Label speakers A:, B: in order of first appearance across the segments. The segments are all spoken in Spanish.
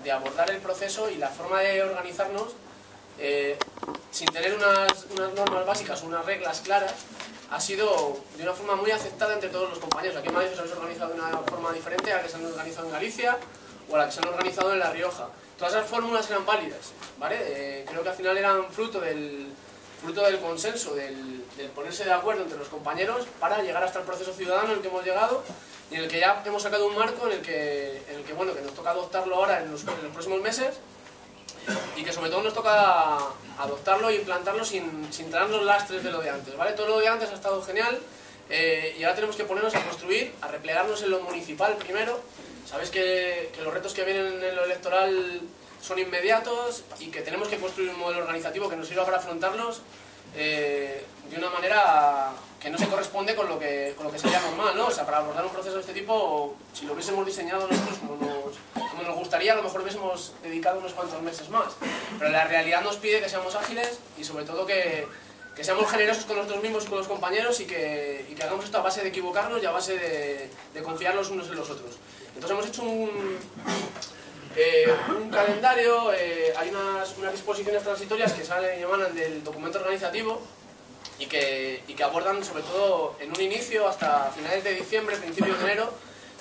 A: de abordar el proceso y la forma de organizarnos sin tener unas normas básicas o unas reglas claras, ha sido de una forma muy aceptada entre todos los compañeros. Aquí en Madrid os habéis organizado de una forma diferente a la que se han organizado en Galicia o a la que se han organizado en La Rioja. Todas esas fórmulas eran válidas, ¿vale? Creo que al final eran fruto del consenso, del ponerse de acuerdo entre los compañeros para llegar hasta el proceso ciudadano en el que hemos llegado y en el que ya hemos sacado un marco en el que bueno, que nos toca adoptarlo ahora en los próximos meses, y que sobre todo nos toca adoptarlo e implantarlo sin traer los lastres de lo de antes, ¿vale? Todo lo de antes ha estado genial, y ahora tenemos que ponernos a construir, a replegarnos en lo municipal primero. Sabéis que los retos que vienen en lo electoral son inmediatos y que tenemos que construir un modelo organizativo que nos sirva para afrontarlos de una manera que no se corresponde con lo que sería normal, ¿no? O sea, para abordar un proceso de este tipo, si lo hubiésemos diseñado nosotros como nos gustaría, a lo mejor hubiésemos dedicado unos cuantos meses más. Pero la realidad nos pide que seamos ágiles y sobre todo que seamos generosos con nosotros mismos y con los compañeros y que hagamos esto a base de equivocarnos y a base de confiar los unos en los otros. Entonces hemos hecho un calendario, hay unas disposiciones transitorias que salen y emanan del documento organizativo y que abordan sobre todo en un inicio hasta finales de diciembre, principios de enero,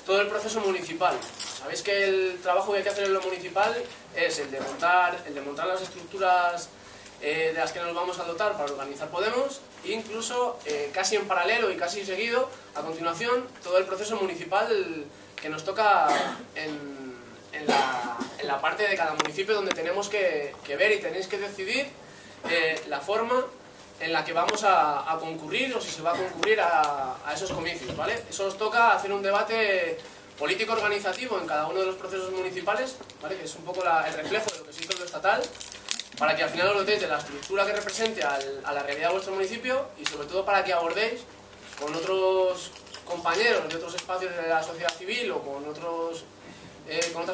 A: todo el proceso municipal. Sabéis que el trabajo que hay que hacer en lo municipal es el de montar las estructuras de las que nos vamos a dotar para organizar Podemos, e incluso casi en paralelo y casi seguido, a continuación, todo el proceso municipal que nos toca en la parte de cada municipio, donde tenemos que ver y tenéis que decidir la forma en la que vamos a concurrir o si se va a concurrir a esos comicios, ¿vale? Eso os toca hacer un debate político organizativo en cada uno de los procesos municipales, ¿vale? Que es un poco el reflejo de lo que se hizo en lo estatal, para que al final os dotéis de la estructura que represente a la realidad de vuestro municipio y sobre todo para que abordéis con otros compañeros de otros espacios de la sociedad civil o con otras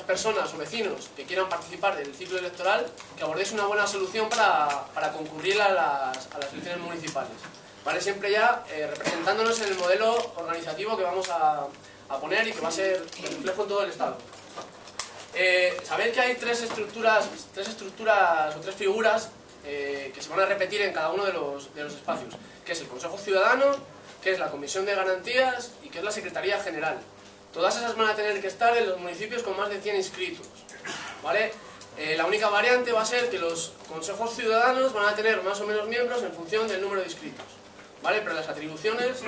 A: personas o vecinos que quieran participar del ciclo electoral, que abordéis una buena solución para concurrir a las elecciones municipales, ¿vale? Siempre ya representándonos en el modelo organizativo que vamos a poner y que va a ser de reflejo en todo el Estado. Sabéis que hay tres estructuras o tres figuras que se van a repetir en cada uno de los espacios, que es el Consejo Ciudadano, que es la Comisión de Garantías y que es la Secretaría General. Todas esas van a tener que estar en los municipios con más de 100 inscritos, ¿vale? La única variante va a ser que los consejos ciudadanos van a tener más o menos miembros en función del número de inscritos, ¿vale? Pero las atribuciones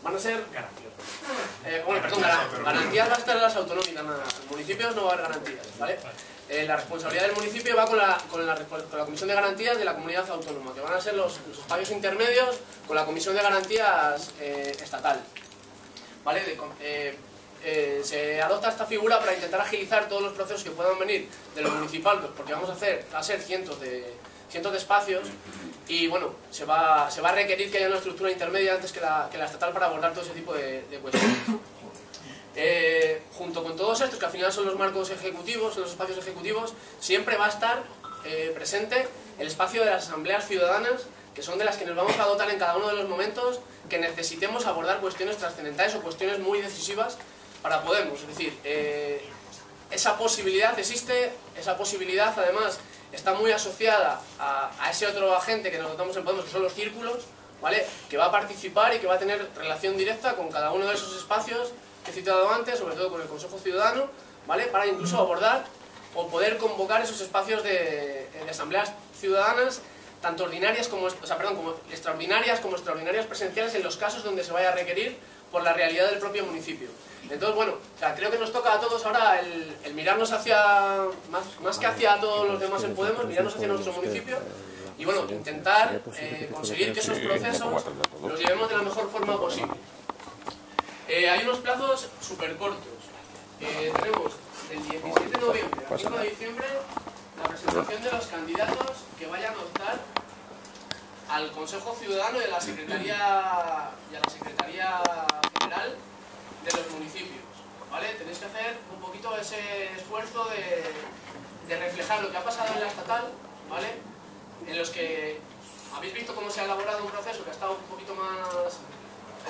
A: van a ser... garantías va a estar en las autonómicas, nada. En municipios no va a haber garantías, ¿vale? La responsabilidad del municipio va con la Comisión de Garantías de la comunidad autónoma, que van a ser los espacios intermedios con la Comisión de Garantías estatal, ¿vale? Se adopta esta figura para intentar agilizar todos los procesos que puedan venir de lo municipal, porque va a ser cientos de espacios y bueno, se va a requerir que haya una estructura intermedia antes que la estatal para abordar todo ese tipo de cuestiones. Junto con todos estos, que al final son los marcos ejecutivos, los espacios ejecutivos, siempre va a estar presente el espacio de las asambleas ciudadanas, que son de las que nos vamos a dotar en cada uno de los momentos que necesitemos abordar cuestiones trascendentales o cuestiones muy decisivas para Podemos. Es decir, esa posibilidad existe, esa posibilidad además está muy asociada a ese otro agente que nos dotamos en Podemos, que son los círculos, ¿vale? Que va a participar y que va a tener relación directa con cada uno de esos espacios que he citado antes, sobre todo con el Consejo Ciudadano, ¿vale? Para incluso abordar o poder convocar esos espacios de asambleas ciudadanas, tanto ordinarias como extraordinarias presenciales en los casos donde se vaya a requerir por la realidad del propio municipio. Entonces, bueno, creo que nos toca a todos ahora el mirarnos hacia, más que hacia todos los demás en Podemos, mirarnos hacia nuestro municipio y, bueno, intentar conseguir que esos procesos los llevemos de la mejor forma posible. Hay unos plazos súper cortos. Tenemos del 17 de noviembre al 5 de diciembre la presentación de los candidatos que vayan a optar al Consejo Ciudadano y a la Secretaría General de los municipios, ¿vale? Tenéis que hacer un poquito ese esfuerzo de reflejar lo que ha pasado en la estatal, ¿vale? En los que habéis visto cómo se ha elaborado un proceso que ha estado un poquito más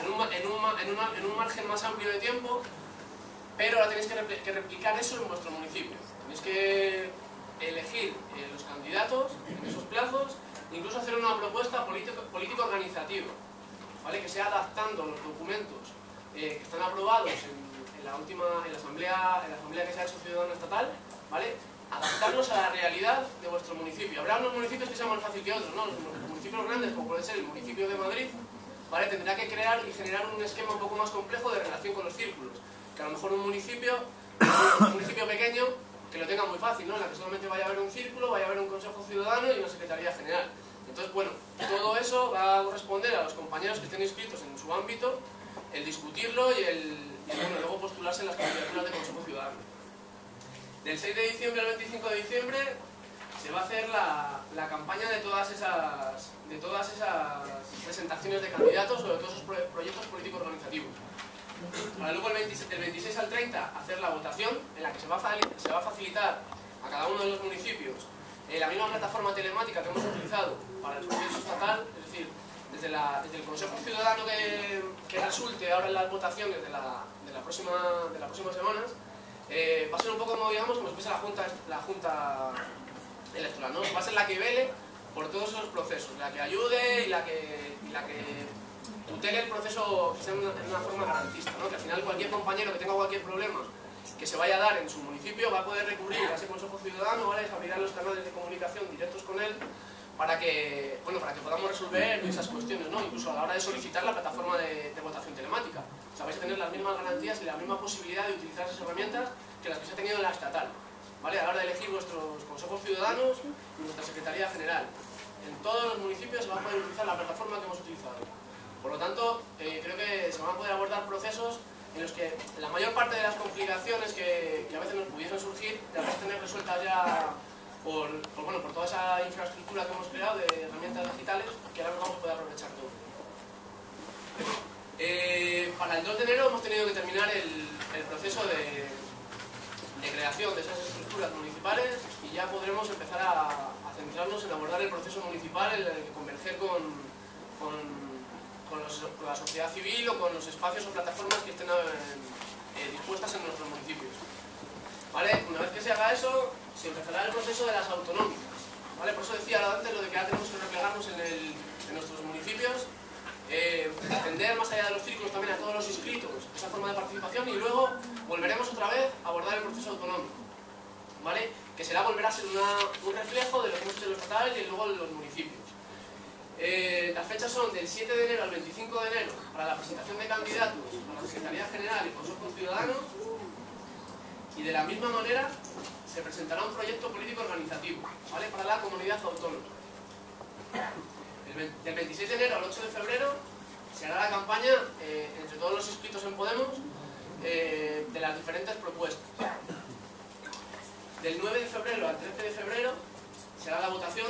A: en un margen más amplio de tiempo, pero ahora tenéis que replicar eso en vuestro municipio. Tenéis que adaptando los documentos que están aprobados en la asamblea que se ha hecho ciudadana estatal, ¿vale? Adaptarlos a la realidad de vuestro municipio. Habrá unos municipios que sean más fácil que otros, ¿no? Los municipios grandes, como puede ser el municipio de Madrid, ¿vale? Tendrá que crear y generar un esquema un poco más complejo de relación con los círculos. Que a lo mejor un municipio pequeño, que lo tenga muy fácil, ¿no? En la que solamente vaya a haber un círculo, vaya a haber un consejo ciudadano y una secretaría general. Entonces, bueno, todo eso va a corresponder a los compañeros que estén inscritos en su ámbito, el discutirlo y bueno, luego postularse en las candidaturas de consejo ciudadano. Del 6 de diciembre al 25 de diciembre se va a hacer la campaña de todas esas presentaciones de candidatos o de todos esos proyectos políticos organizativos. Para luego del 26 al 30 hacer la votación, en la que se va a facilitar a cada uno de los municipios la misma plataforma telemática que hemos utilizado para el proceso estatal, es decir, desde el Consejo Ciudadano que resulte ahora en las votaciones de las próximas semanas, va a ser un poco como, digamos, como si fuese la Junta Electoral, ¿no? Va a ser la que vele por todos esos procesos, la que ayude y la que tutele el proceso que sea en una forma garantista, ¿no? Que al final cualquier compañero que tenga cualquier problema que se vaya a dar en su municipio va a poder recurrir a ese Consejo Ciudadano, ¿vale? Se abrirán los canales de comunicación directos con él para que podamos resolver esas cuestiones, ¿no? Incluso a la hora de solicitar la plataforma de votación telemática. O sea, vais a tener las mismas garantías y la misma posibilidad de utilizar esas herramientas que las que se ha tenido en la estatal, ¿vale? A la hora de elegir vuestros consejos ciudadanos y vuestra Secretaría General. En todos los municipios se va a poder utilizar la plataforma que hemos utilizado. Por lo tanto, creo que se van a poder abordar procesos en los que la mayor parte de las complicaciones que a veces nos pudiesen surgir las vais a tener resueltas ya por toda esa infraestructura que hemos creado de herramientas digitales que ahora nos vamos a poder aprovechar todo. Para el 2 de enero hemos tenido que terminar el proceso de creación de esas estructuras municipales y ya podremos empezar a centrarnos en abordar el proceso municipal, en el que converger con la sociedad civil o con los espacios o plataformas que estén dispuestas en nuestros municipios. ¿Vale? Una vez que se haga eso, se empezará el proceso de las autonómicas. ¿Vale? Por eso decía antes lo de que ahora tenemos que replegarnos en nuestros municipios, extender más allá de los círculos también a todos los inscritos esa forma de participación y luego volveremos otra vez a abordar el proceso autonómico. ¿Vale? Que será volver a ser un reflejo de lo que hemos hecho en los estatales y luego en los municipios. Las fechas son del 7 de enero al 25 de enero para la presentación de candidatos a la Secretaría General y Consejo Ciudadano, y de la misma manera se presentará un proyecto político organizativo, ¿vale? Para la comunidad autónoma. Del 26 de enero al 8 de febrero se hará la campaña entre todos los inscritos en Podemos de las diferentes propuestas. Del 9 de febrero al 13 de febrero se hará la votación,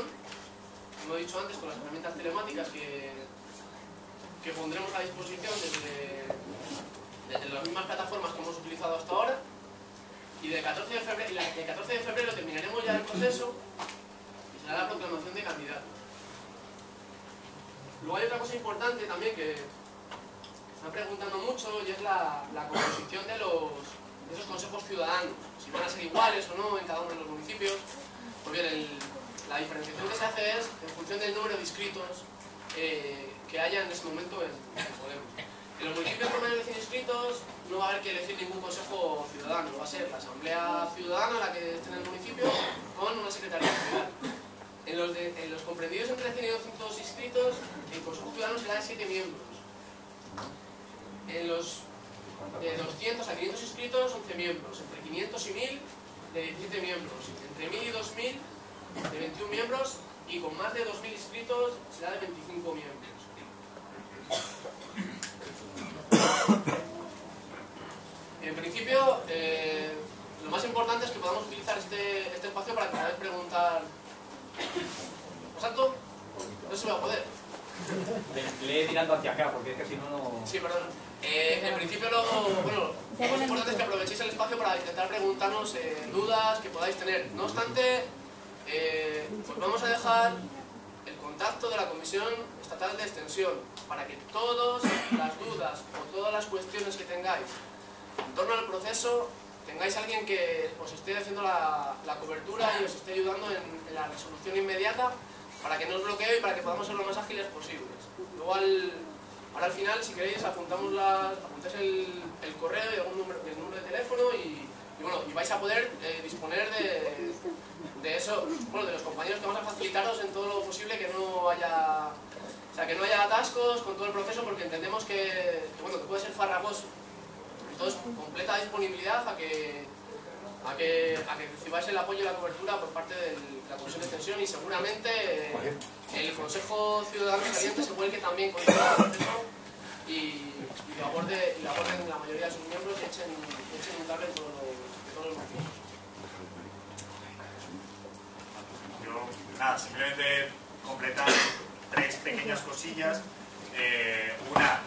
A: como he dicho antes, con las herramientas telemáticas que pondremos a disposición desde las mismas plataformas que hemos utilizado hasta ahora. Y del 14 de febrero terminaremos ya el proceso y será la proclamación de candidatos. Luego hay otra cosa importante también que están preguntando mucho, y es la composición de esos consejos ciudadanos, si van a ser iguales o no en cada uno de los municipios. Pues bien, la diferenciación que se hace es en función del número de inscritos que haya en ese momento en Podemos. En los municipios con menos de 100 inscritos no va a haber que elegir ningún consejo ciudadano, va a ser la asamblea ciudadana la que esté en el municipio con una secretaría general. En los comprendidos entre 100 y 200 inscritos, el consejo ciudadano será de 7 miembros. En los de 200 a 500 inscritos, 11 miembros. Entre 500 y 1000, de 17 miembros. Entre 1000 y 2000, de 21 miembros. Y con más de 2000 inscritos, será de 25 miembros. En principio, lo más importante es que podamos utilizar este espacio para que podáis preguntar. ¿Lo salto? No se va a poder.
B: Le tirando hacia acá, porque es que si no, no...
A: Sí, perdón. En principio, lo más importante es que aprovechéis el espacio para intentar preguntarnos dudas que podáis tener. No obstante, pues vamos a dejar el contacto de la Comisión Estatal de Extensión para que todas las dudas o todas las cuestiones que tengáis en torno al proceso, tengáis alguien que os esté haciendo la cobertura y os esté ayudando en la resolución inmediata para que no os bloquee y para que podamos ser lo más ágiles posibles. Luego Ahora al final, si queréis, apuntáis el correo y el número de teléfono y bueno, y vais a poder disponer de eso, bueno, de los compañeros que vamos a facilitaros en todo lo posible, que no haya, o sea, que no haya atascos con todo el proceso, porque entendemos que bueno, que puede ser farragoso. Entonces, completa disponibilidad a que recibáis el apoyo y la cobertura por parte de la Comisión de Extensión, y seguramente el Consejo Ciudadano saliente se vuelque también con este proceso y lo aborden la mayoría de sus miembros y echen un cable en todos los motivos.
C: Yo, nada, simplemente completar 3 pequeñas cosillas. Una,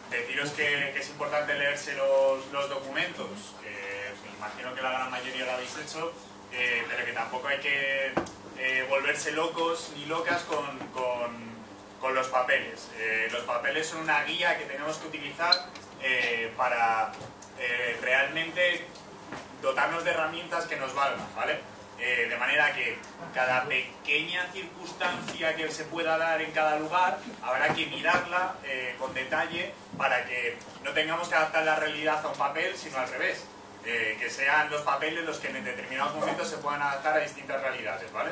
C: deciros que es importante leerse los documentos, que me imagino que la gran mayoría lo habéis hecho, pero que tampoco hay que volverse locos ni locas con los papeles. Los papeles son una guía que tenemos que utilizar para realmente dotarnos de herramientas que nos valgan, ¿vale? De manera que cada pequeña circunstancia que se pueda dar en cada lugar habrá que mirarla con detalle para que no tengamos que adaptar la realidad a un papel, sino al revés. Que sean los papeles los que en determinados momentos se puedan adaptar a distintas realidades, ¿vale?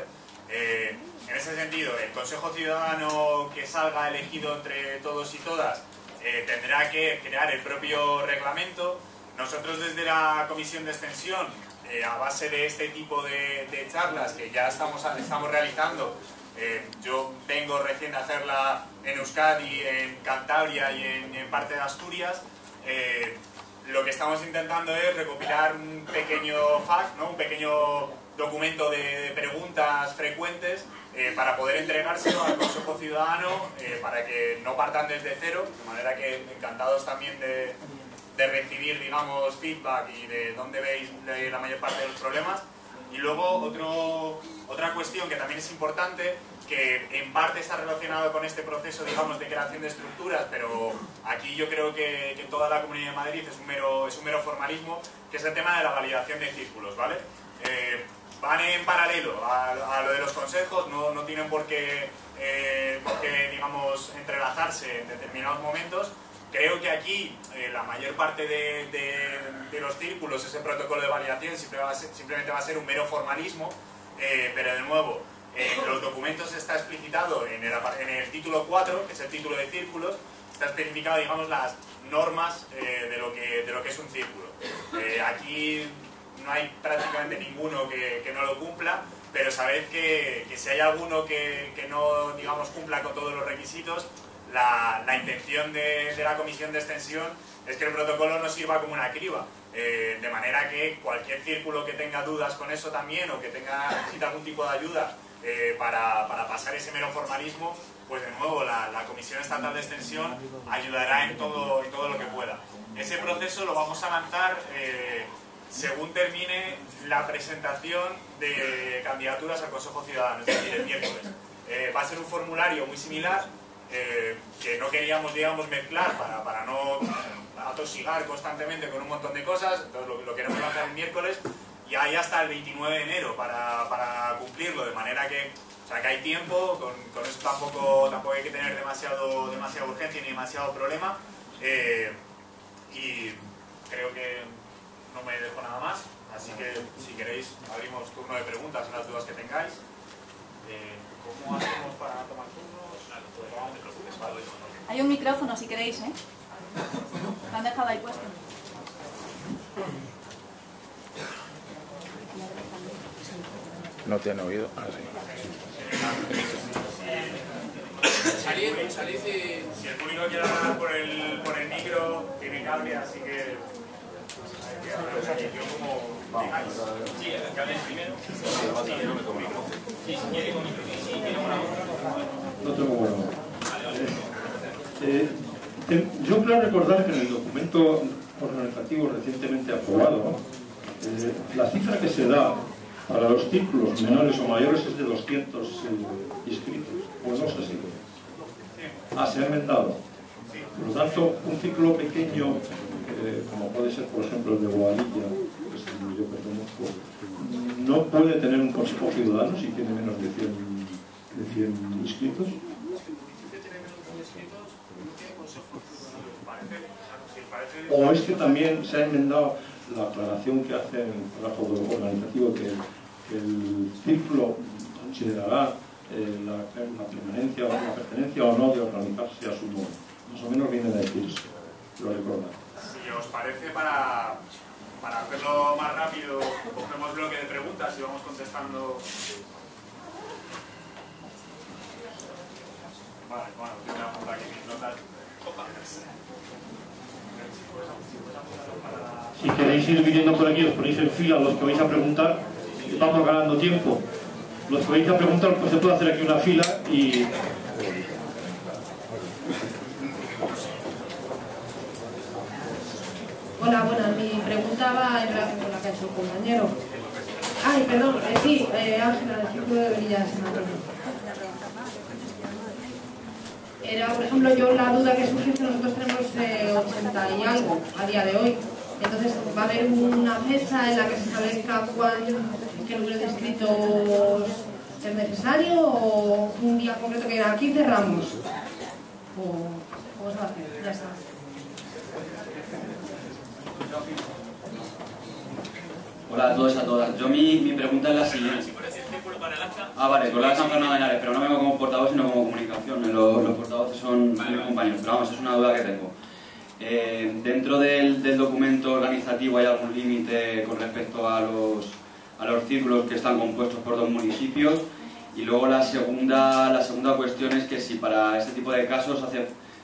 C: En ese sentido, el Consejo Ciudadano que salga elegido entre todos y todas tendrá que crear el propio reglamento. Nosotros desde la Comisión de Extensión, a base de este tipo de charlas que ya estamos realizando, yo vengo recién de hacerla en Euskadi, en Cantabria y en parte de Asturias, lo que estamos intentando es recopilar un pequeño FAQ, ¿no? Un pequeño documento de preguntas frecuentes para poder entregárselo al Consejo Ciudadano para que no partan desde cero, de manera que encantados también de recibir, digamos, feedback y de dónde veis la mayor parte de los problemas. Y luego otra cuestión que también es importante, que en parte está relacionado con este proceso, digamos, de creación de estructuras, pero aquí yo creo que toda la Comunidad de Madrid es un mero formalismo, que es el tema de la validación de círculos, ¿vale? Van en paralelo a lo de los consejos, no tienen por qué, digamos, entrelazarse en determinados momentos. Creo que aquí la mayor parte de los círculos, ese protocolo de validación simplemente va a ser un mero formalismo, pero de nuevo, en los documentos está explicitado en el título 4, que es el título de círculos, está especificado, digamos, las normas de lo que es un círculo. Aquí no hay prácticamente ninguno que no lo cumpla, pero sabed que si hay alguno que no, digamos, cumpla con todos los requisitos, la intención de la Comisión de Extensión es que el protocolo no sirva como una criba, de manera que cualquier círculo que tenga dudas con eso también, o que necesite algún tipo de ayuda para pasar ese mero formalismo, pues de nuevo la Comisión Estatal de Extensión ayudará en todo lo que pueda. Ese proceso lo vamos a lanzar según termine la presentación de candidaturas al Consejo Ciudadano, es decir, el miércoles. Va a ser un formulario muy similar, que no queríamos, digamos, mezclar para no atosigar constantemente con un montón de cosas. Entonces lo queremos lanzar el miércoles y hay hasta el 29 de enero para cumplirlo, de manera que, o sea, que hay tiempo. Con eso tampoco hay que tener demasiada urgencia ni demasiado problema, y creo que no me dejo nada más, así que si queréis abrimos turno de preguntas en las dudas que tengáis. ¿Cómo hacemos para tomar turnos? No te preocupes, Pablo.
D: Hay un micrófono si queréis, ¿eh? Lo han dejado ahí puesto.
E: No te han oído. Ah,
A: sí. Salid y...
C: Si el público quiere hablar por el micro, tiene cable, así que... yo como digáis.
B: Sí, el cable primero. Sí, si quiere con micro. Sí, tiene una voz.
F: No tengo bueno. Yo creo recordar que en el documento organizativo recientemente aprobado, la cifra que se da para los círculos menores o mayores es de 200 inscritos. Pues no sé si. Se ha inventado. Por lo tanto, un círculo pequeño, como puede ser, por ejemplo, el de Boadilla, que es el que yo pertenezco, no puede tener un consejo ciudadano si tiene menos de 100 inscritos.
A: Si usted tiene menos de 100 inscritos, no tiene consejo
F: o es que también se ha enmendado la aclaración que hace en el párrafo organizativo que el círculo considerará la permanencia o la pertenencia o no de organizarse a su modo. Más o menos viene a decir eso, lo recuerda.
C: Si os parece, para hacerlo más rápido, cogemos bloque de preguntas y vamos contestando. Vale, bueno, tengo que apuntar aquí mis notas.
F: Si queréis ir viniendo por aquí, os ponéis en fila los que vais a preguntar, vamos ganando tiempo. Los que vais a preguntar, pues se puede hacer aquí una fila y...
G: Hola, buenas. Mi pregunta va en relación con la que ha hecho el compañero. Ay, perdón, sí, Ángela, del Círculo de Villas. Era, por ejemplo, yo la duda que surge es que nosotros tenemos 80 y algo a día de hoy. Entonces, ¿va a haber una fecha en la que se establezca qué número de inscritos es necesario o un día concreto que aquí cerramos? ¿O cómo se va a hacer? Ya está.
H: Hola a todos y a todas. Yo mi pregunta es la siguiente. Vale, con la San Fernando de Henares, pero no vengo como portavoz sino como comunicación. Los portavoces son mis compañeros, pero vamos, es una duda que tengo. Dentro del documento organizativo hay algún límite con respecto a los círculos que están compuestos por 2 municipios, y luego la segunda cuestión es que si para este tipo de casos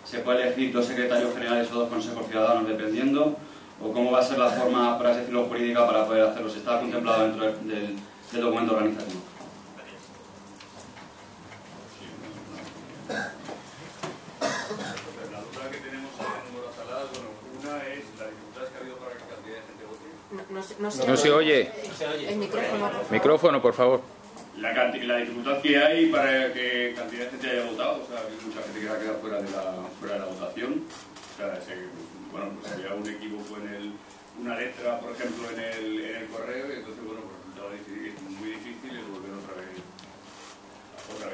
H: se puede elegir 2 secretarios generales o 2 consejos ciudadanos dependiendo, o cómo va a ser la forma, por así decirlo, jurídica para poder hacerlo, si está contemplado dentro del documento organizativo.
I: La duda que tenemos en número saladas, bueno, una es la dificultad que ha habido para que cantidad de gente vote.
E: No se oye.
J: El micrófono.
E: Micrófono, por favor.
I: La dificultad que hay para que cantidad de gente haya votado, o sea, hay mucha gente que va a quedar fuera de la votación. O sea, bueno, pues había un equívoco una letra, por ejemplo, en el correo, y entonces, bueno, pues resultaba muy difícil el volver otra vez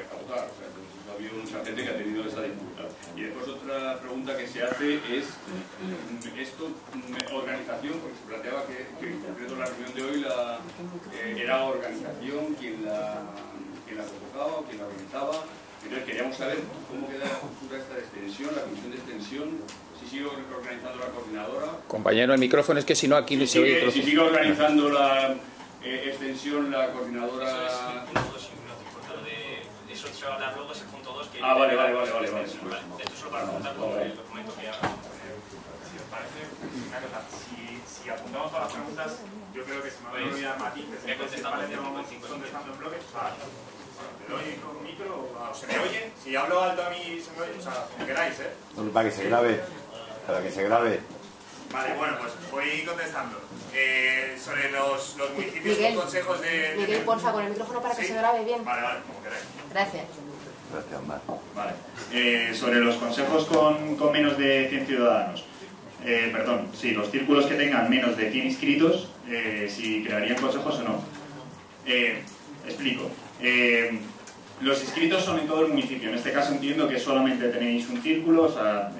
I: a votar. O sea, entonces ha habido mucha gente que ha tenido esa dificultad. Y después otra pregunta que se hace es esto, organización, porque se planteaba que en concreto la reunión de hoy era organización quien la convocaba o quien la organizaba. Entonces queríamos saber cómo queda la estructura esta de extensión, la comisión de extensión, si sigue organizando la coordinadora.
E: Compañero, el micrófono es que si no aquí no se oye.
I: Si sigue organizando la extensión, la coordinadora.
B: Eso se va a hablar luego, ese punto 2 que...
I: Vale.
B: Esto solo para apuntar con el documento que haga.
C: Si os parece, una cosa, si apuntamos todas las preguntas, yo creo que se me van a olvidar matices. Entonces, vamos contestando en bloques. ¿Te doy con micro o se me oye? Si hablo alto a mí, se me oye. O sea, como queráis, ¿eh?
K: Para que se grabe. Para que se grabe.
C: Vale, bueno, pues voy contestando. Sobre los municipios
J: Miguel,
C: con consejos de...
J: Miguel, porfa, con el micrófono para que se grabe bien.
C: Vale, como queráis.
J: Gracias.
K: Gracias, Mar.
C: Vale. Sobre los consejos con menos de 100 ciudadanos. Los círculos que tengan menos de 100 inscritos, si crearían consejos o no. Explico. Los inscritos son en todo el municipio. En este caso entiendo que solamente tenéis un círculo, o sea,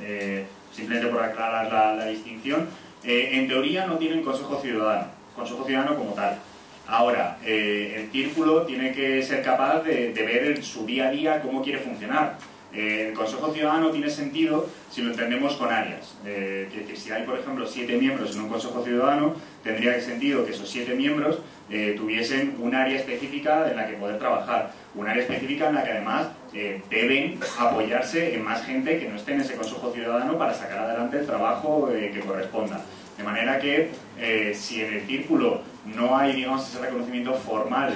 C: simplemente por aclarar la distinción. En teoría no tienen consejo ciudadano como tal. Ahora, el círculo tiene que ser capaz de ver en su día a día cómo quiere funcionar. El consejo ciudadano tiene sentido si lo entendemos con áreas. Que si hay, por ejemplo, 7 miembros en un consejo ciudadano, tendría sentido que esos 7 miembros tuviesen un área específica en la que poder trabajar. Un área específica en la que además deben apoyarse en más gente que no esté en ese consejo ciudadano para sacar adelante el trabajo que corresponda. De manera que si en el círculo no hay, digamos, ese reconocimiento formal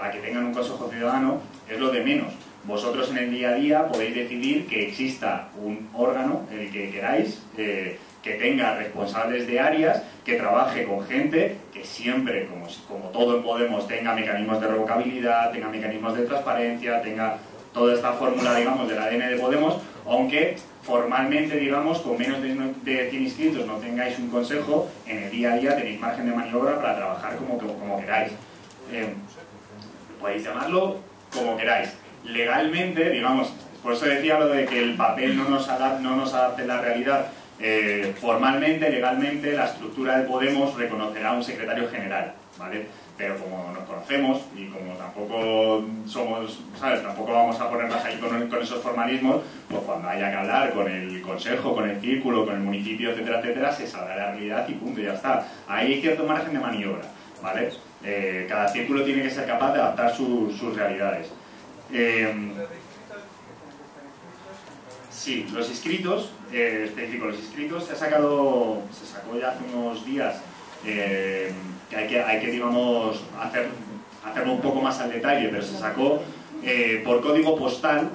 C: a que tengan un consejo ciudadano, es lo de menos. Vosotros en el día a día podéis decidir que exista un órgano, el que queráis, que tenga responsables de áreas, que trabaje con gente, que siempre, como todo en Podemos, tenga mecanismos de revocabilidad, tenga mecanismos de transparencia, tenga toda esta fórmula, digamos, del ADN de Podemos, aunque formalmente, digamos, con menos de 100 inscritos no tengáis un consejo, en el día a día tenéis margen de maniobra para trabajar como queráis. Podéis llamarlo como queráis. Legalmente, digamos, por eso decía lo de que el papel no nos adapte a la realidad. Formalmente, legalmente, la estructura de Podemos reconocerá un secretario general, ¿vale? Pero como nos conocemos y como tampoco somos, ¿sabes? Tampoco vamos a ponernos ahí con esos formalismos, pues cuando haya que hablar con el consejo, con el círculo, con el municipio, etcétera, etcétera, se sabrá la realidad y punto, ya está. Ahí hay cierto margen de maniobra, ¿vale? Cada círculo tiene que ser capaz de adaptar sus realidades. Sí, los inscritos, específico, los inscritos se sacó ya hace unos días, que hay que digamos, hacerlo un poco más al detalle, pero se sacó por código postal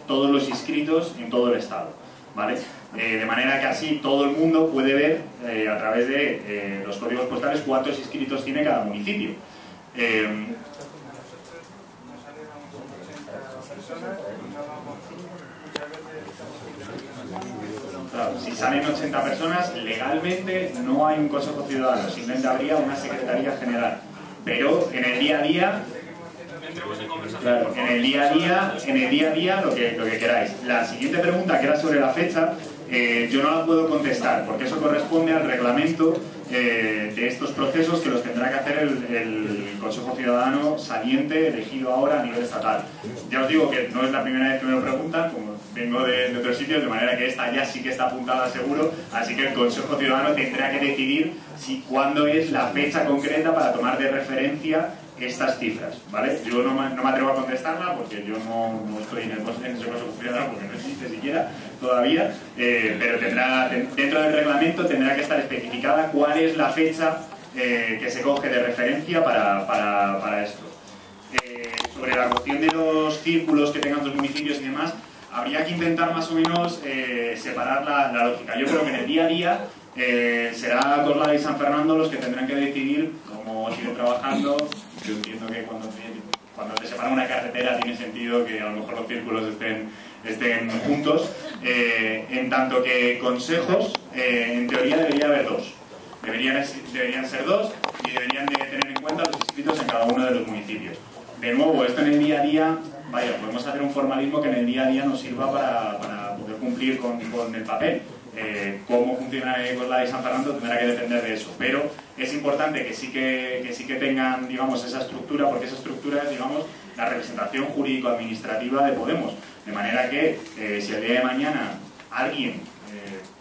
C: todos los inscritos en todo el estado, ¿vale? De manera que así todo el mundo puede ver a través de los códigos postales cuántos inscritos tiene cada municipio. Claro, si salen 80 personas, legalmente no hay un consejo ciudadano, simplemente habría una secretaría general. Pero en el día a día, claro, en el día a día lo que queráis. La siguiente pregunta, que era sobre la fecha, yo no la puedo contestar, porque eso corresponde al reglamento de estos procesos que los tendrá que hacer el Consejo Ciudadano saliente, elegido ahora a nivel estatal. Ya os digo que no es la primera vez que me lo preguntan, como vengo de otros sitios, de manera que esta ya sí que está apuntada seguro, así que el Consejo Ciudadano tendrá que decidir cuándo es la fecha concreta para tomar de referencia estas cifras, ¿vale? Yo no me atrevo a contestarla porque yo no estoy en ese Consejo Ciudadano porque no existe siquiera todavía, pero dentro del reglamento tendrá que estar especificada cuál es la fecha que se coge de referencia para esto. Sobre la cuestión de los círculos que tengan los municipios y demás, habría que intentar más o menos separar la lógica. Yo creo que en el día a día será Coslada y San Fernando los que tendrán que decidir cómo siguen trabajando. Yo entiendo que cuando te separan una carretera tiene sentido que a lo mejor los círculos estén juntos. En tanto que consejos, en teoría debería haber dos. Deberían ser dos y deberían de tener en cuenta los inscritos en cada uno de los municipios. De nuevo, esto en el día a día, vaya, podemos hacer un formalismo que en el día a día nos sirva para poder cumplir con el papel. Cómo funciona Coslada y San Fernando tendrá que depender de eso, pero es importante que sí que tengan, digamos, esa estructura, porque esa estructura es, digamos, la representación jurídico-administrativa de Podemos, de manera que si el día de mañana alguien,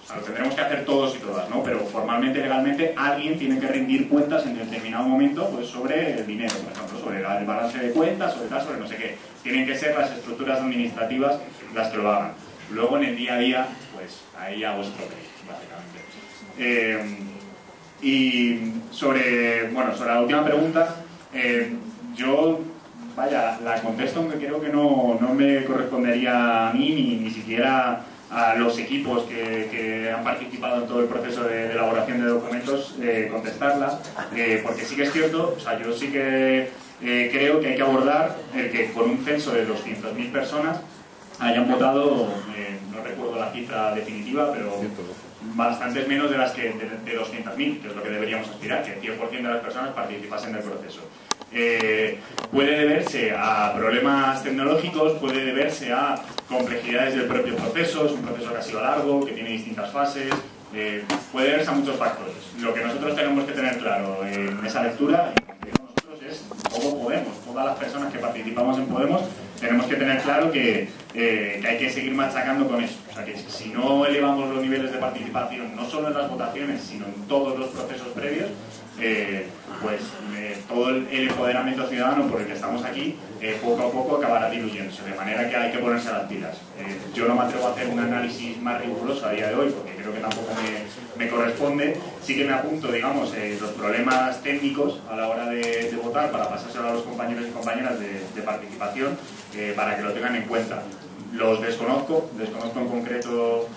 C: o sea, lo tendremos que hacer todos y todas, ¿no? Pero formalmente, legalmente, alguien tiene que rendir cuentas en determinado momento, pues sobre el dinero, por ejemplo, sobre el balance de cuentas, sobre no sé qué. Tienen que ser las estructuras administrativas las que lo hagan. Luego en el día a día, pues ahí a vuestro país, básicamente. Y sobre la última pregunta, yo, vaya, la contesto, aunque creo que no me correspondería a mí ni siquiera a los equipos que han participado en todo el proceso de elaboración de documentos, contestarla, porque sí que es cierto, o sea, yo sí que creo que hay que abordar el que con un censo de 200.000 personas hayan votado, no recuerdo la cifra definitiva, pero bastantes menos de las que de 200.000, que es lo que deberíamos aspirar, que el 100% de las personas participasen del proceso. Puede deberse a problemas tecnológicos, puede deberse a complejidades del propio proceso, es un proceso que ha sido largo, que tiene distintas fases, puede deberse a muchos factores. Lo que nosotros tenemos que tener claro en esa lectura, es cómo Podemos, todas las personas que participamos en Podemos, tenemos que tener claro que hay que seguir machacando con eso. O sea, que si no elevamos los niveles de participación, no solo en las votaciones, sino en todos los procesos previos, todo el empoderamiento ciudadano por el que estamos aquí, poco a poco acabará diluyéndose, de manera que hay que ponerse a las pilas. Yo no me atrevo a hacer un análisis más riguroso a día de hoy, porque creo que tampoco me corresponde. Sí que me apunto, digamos, los problemas técnicos a la hora de votar, para pasárselo a los compañeros y compañeras de participación, para que lo tengan en cuenta. Los desconozco en concreto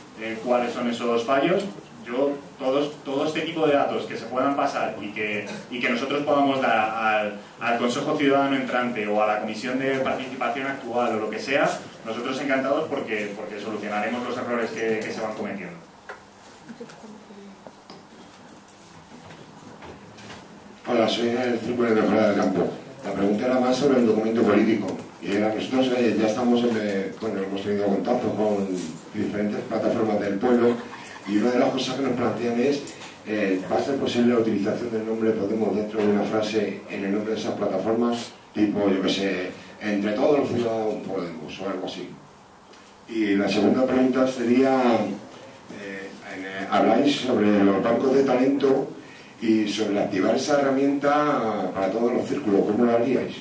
C: cuáles son esos fallos. Yo, todo este tipo de datos que se puedan pasar y que nosotros podamos dar al Consejo Ciudadano entrante o a la Comisión de Participación actual o lo que sea, nosotros encantados porque solucionaremos los errores que se van cometiendo.
L: Hola, soy el Círculo de Mejora del Campo. La pregunta era más sobre el documento político. Y era que nosotros ya estamos hemos tenido contacto con diferentes plataformas del pueblo Y una de las cosas que nos plantean es, ¿va a ser posible la utilización del nombre Podemos dentro de una frase en el nombre de esas plataformas? Tipo, yo que sé, entre todos los ciudadanos Podemos o algo así. Y la segunda pregunta sería, habláis sobre los bancos de talento y sobre activar esa herramienta para todos los círculos. ¿Cómo lo haríais?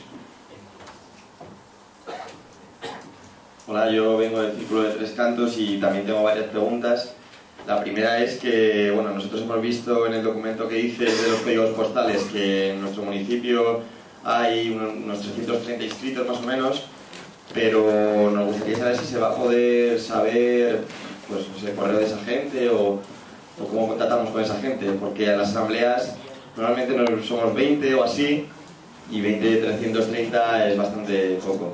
M: Hola, yo vengo del Círculo de Tres Cantos y también tengo varias preguntas. La primera es que, bueno, nosotros hemos visto en el documento que hice de los códigos postales que en nuestro municipio hay unos 330 inscritos más o menos, pero nos gustaría saber si se va a poder saber, pues, no sé, correo de esa gente o cómo contactamos con esa gente, porque en las asambleas normalmente somos 20 o así, y 20 de 330 es bastante poco.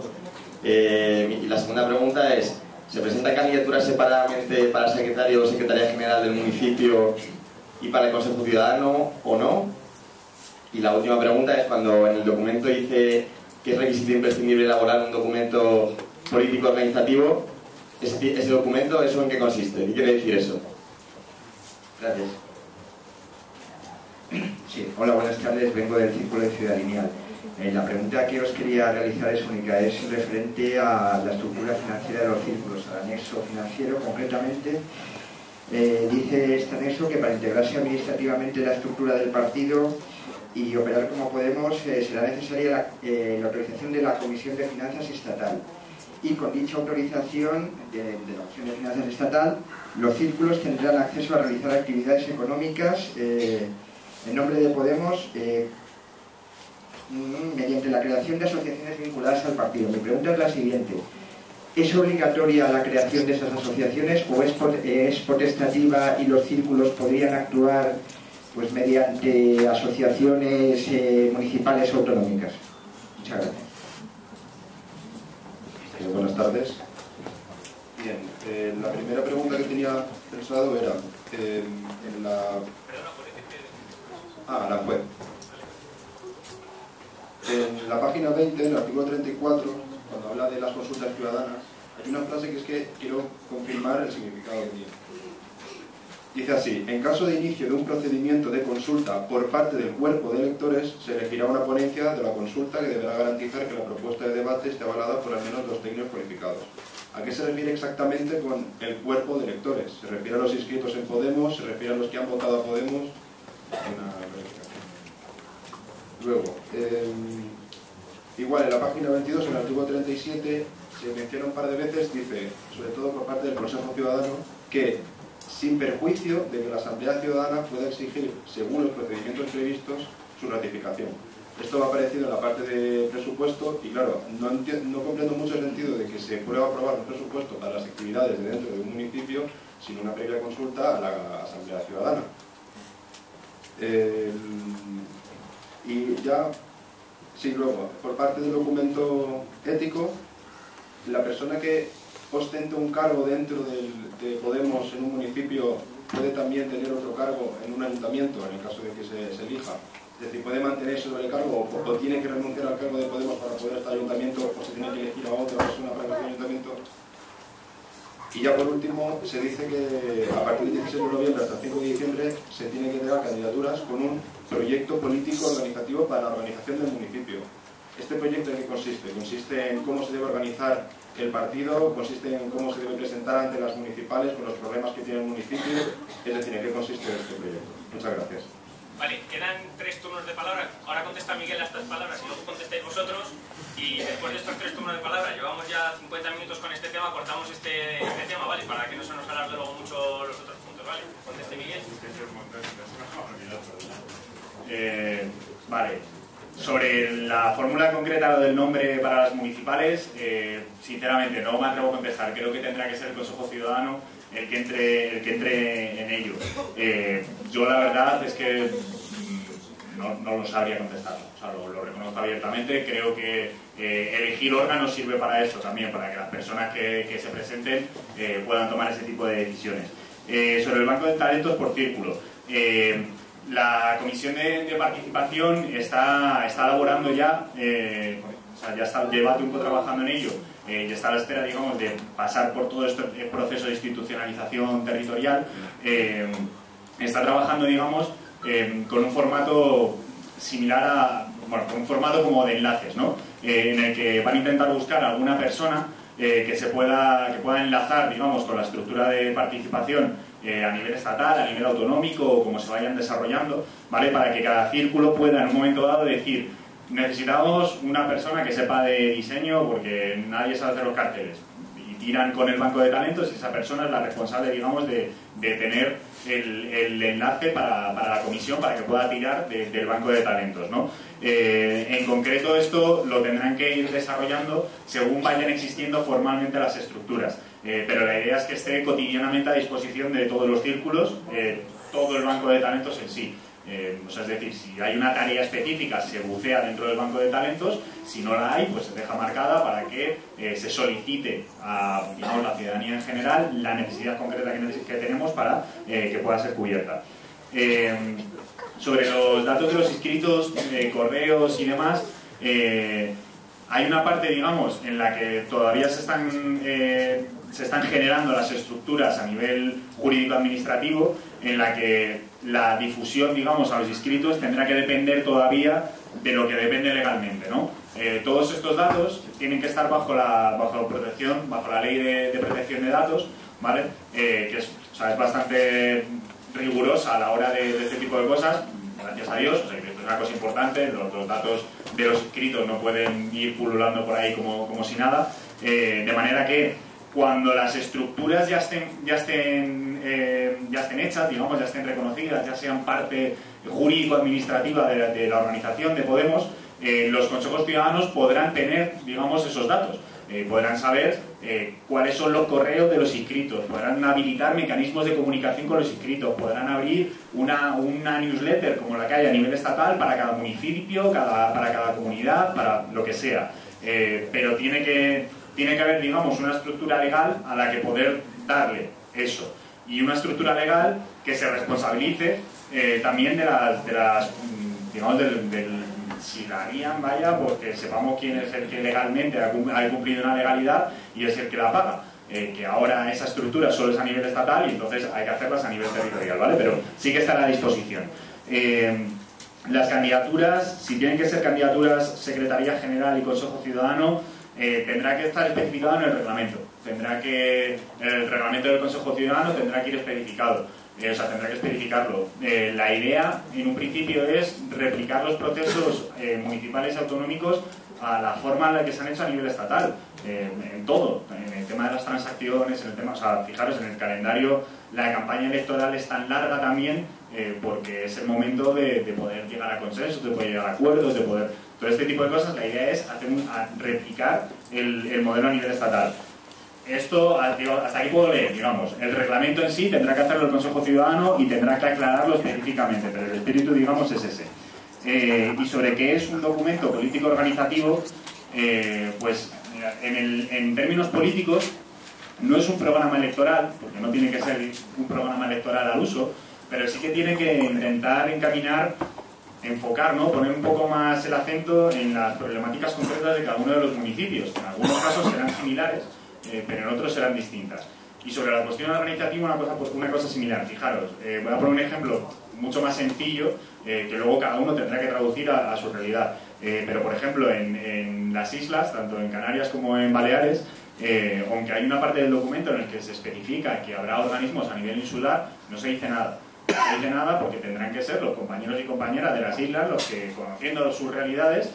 M: Y la segunda pregunta es, ¿se presentan candidaturas separadamente para secretario o secretaria general del municipio y para el Consejo Ciudadano o no? Y la última pregunta es, cuando en el documento dice que es requisito imprescindible elaborar un documento político organizativo, ¿ese documento, eso en qué consiste? ¿Qué quiere decir eso? Gracias.
N: Sí, hola, buenas tardes, vengo del Círculo de Ciudad Lineal. La pregunta que os quería realizar es única, es referente a la estructura financiera de los círculos, al anexo financiero concretamente. Dice este anexo que para integrarse administrativamente en la estructura del partido y operar como Podemos será necesaria la autorización de la Comisión de Finanzas Estatal. Y con dicha autorización de la Comisión de Finanzas Estatal, los círculos tendrán acceso a realizar actividades económicas en nombre de Podemos mediante la creación de asociaciones vinculadas al partido. Mi pregunta es la siguiente: ¿es obligatoria la creación de esas asociaciones o es potestativa y los círculos podrían actuar pues mediante asociaciones municipales o autonómicas? Muchas gracias.
O: Buenas tardes. Bien, la primera pregunta que tenía pensado era en la... la web. En la página 20, en el artículo 34, cuando habla de las consultas ciudadanas, hay una frase que es que quiero confirmar el significado que tiene. Dice así: en caso de inicio de un procedimiento de consulta por parte del cuerpo de electores, se elegirá una ponencia de la consulta que deberá garantizar que la propuesta de debate esté avalada por al menos 2 técnicos cualificados. ¿A qué se refiere exactamente con el cuerpo de electores? ¿Se refiere a los inscritos en Podemos? ¿Se refiere a los que han votado a Podemos? Luego, igual en la página 22, en el artículo 37, se menciona un par de veces, dice, sobre todo por parte del Consejo Ciudadano, que sin perjuicio de que la Asamblea Ciudadana pueda exigir, según los procedimientos previstos, su ratificación. Esto me ha aparecido en la parte de presupuesto y claro, no comprendo mucho el sentido de que se pueda aprobar un presupuesto para las actividades de dentro de un municipio sin una previa consulta a la Asamblea Ciudadana. Y ya, sí, luego, por parte del documento ético, la persona que ostente un cargo dentro de Podemos en un municipio puede también tener otro cargo en un ayuntamiento, en el caso de que se elija. Es decir, puede mantenerse sobre el cargo o tiene que renunciar al cargo de Podemos para poder estar en el ayuntamiento, o se tiene que elegir a otra persona para que esté en el ayuntamiento. Y ya por último, se dice que a partir del 16 de noviembre hasta el 5 de diciembre se tiene que entregar candidaturas con un proyecto político organizativo para la organización del municipio. ¿Este proyecto en qué consiste? Consiste en cómo se debe organizar el partido, consiste en cómo se debe presentar ante las municipales con los problemas que tiene el municipio, es decir, en qué consiste este proyecto. Muchas gracias.
B: Vale, quedan 3 turnos de palabra. Ahora contesta Miguel a estas palabras y luego contestáis vosotros. Y después de estos 3 turnos de palabra, llevamos ya 50 minutos con este tema, cortamos este tema, ¿vale? Para que no se nos alargue luego mucho los otros puntos, ¿vale? Conteste Miguel.
C: Vale. Sobre la fórmula concreta del nombre para las municipales, sinceramente no me atrevo a contestar. Creo que tendrá que ser el Consejo Ciudadano el que entre en ello. Yo la verdad es que no lo sabría contestar. O sea, lo reconozco abiertamente. Creo que elegir órganos sirve para eso también, para que las personas que se presenten puedan tomar ese tipo de decisiones. Sobre el banco de talentos por círculo. La comisión de participación está elaborando ya... sea, ya lleva tiempo trabajando en ello y está a la espera, digamos, de pasar por todo este proceso de institucionalización territorial. Está trabajando, digamos, con un formato similar a, bueno, con un formato como de enlaces, ¿no? En el que van a intentar buscar a alguna persona que pueda enlazar, digamos, con la estructura de participación a nivel estatal, a nivel autonómico, o como se vayan desarrollando, ¿vale? Para que cada círculo pueda en un momento dado decir: necesitamos una persona que sepa de diseño porque nadie sabe hacer los carteles. Y tiran con el banco de talentos y esa persona es la responsable, digamos, de tener el enlace para la comisión para que pueda tirar del banco de talentos, ¿no? En concreto esto lo tendrán que ir desarrollando según vayan existiendo formalmente las estructuras, pero la idea es que esté cotidianamente a disposición de todos los círculos, todo el banco de talentos en sí. O sea, es decir, si hay una tarea específica se bucea dentro del banco de talentos, si no la hay pues se deja marcada para que se solicite a, digamos, la ciudadanía en general la necesidad concreta que tenemos para que pueda ser cubierta. Sobre los datos de los inscritos, correos y demás, hay una parte, digamos, en la que todavía se están generando las estructuras a nivel jurídico-administrativo, en la que la difusión, digamos, a los inscritos tendrá que depender todavía de lo que depende legalmente, ¿no? Todos estos datos tienen que estar bajo la protección, bajo la ley de protección de datos, ¿vale? Que es bastante rigurosa a la hora de este tipo de cosas, gracias a Dios. O sea, que esto es una cosa importante, los datos de los inscritos no pueden ir pululando por ahí como si nada, de manera que cuando las estructuras ya estén hechas, digamos, ya estén reconocidas, ya sean parte jurídico-administrativa de la organización de Podemos, los consejos ciudadanos podrán tener, digamos, esos datos. Podrán saber cuáles son los correos de los inscritos, podrán habilitar mecanismos de comunicación con los inscritos, podrán abrir una newsletter como la que hay a nivel estatal para cada municipio, para cada comunidad, para lo que sea. Pero tiene que haber, digamos, una estructura legal a la que poder darle eso. Y una estructura legal que se responsabilice también de las digamos, si la harían, vaya, porque sepamos quién es el que legalmente ha cumplido una legalidad y es el que la paga. Que ahora esa estructura solo es a nivel estatal y entonces hay que hacerlas a nivel territorial, ¿vale? Pero sí que estará a disposición. Las candidaturas, si tienen que ser candidaturas Secretaría General y Consejo Ciudadano, tendrá que estar especificado en el reglamento. El reglamento del Consejo Ciudadano tendrá que ir especificado. O sea, tendrá que especificarlo. La idea, en un principio, es replicar los procesos municipales y autonómicos a la forma en la que se han hecho a nivel estatal, en todo, en el tema de las transacciones, en el tema, o sea, fijaros, en el calendario, la campaña electoral es tan larga también, porque es el momento de poder llegar a consensos, de poder llegar a acuerdos, de poder... Todo este tipo de cosas, la idea es replicar el modelo a nivel estatal. Esto, hasta aquí puedo leer, digamos. El reglamento en sí tendrá que hacerlo el Consejo Ciudadano y tendrá que aclararlo específicamente, pero el espíritu, digamos, es ese. Y sobre qué es un documento político organizativo, pues en términos políticos no es un programa electoral, porque no tiene que ser un programa electoral al uso, pero sí que tiene que intentar encaminar, enfocar, ¿no? Poner un poco más el acento en las problemáticas concretas de cada uno de los municipios. En algunos casos serán similares, pero en otros serán distintas. Y sobre la cuestión organizativa, una cosa similar. Fijaros, voy a poner un ejemplo mucho más sencillo, que luego cada uno tendrá que traducir a su realidad. Pero, por ejemplo, en las islas, tanto en Canarias como en Baleares, aunque hay una parte del documento en el que se especifica que habrá organismos a nivel insular, no se dice nada. No se dice nada porque tendrán que ser los compañeros y compañeras de las islas los que, conociendo sus realidades,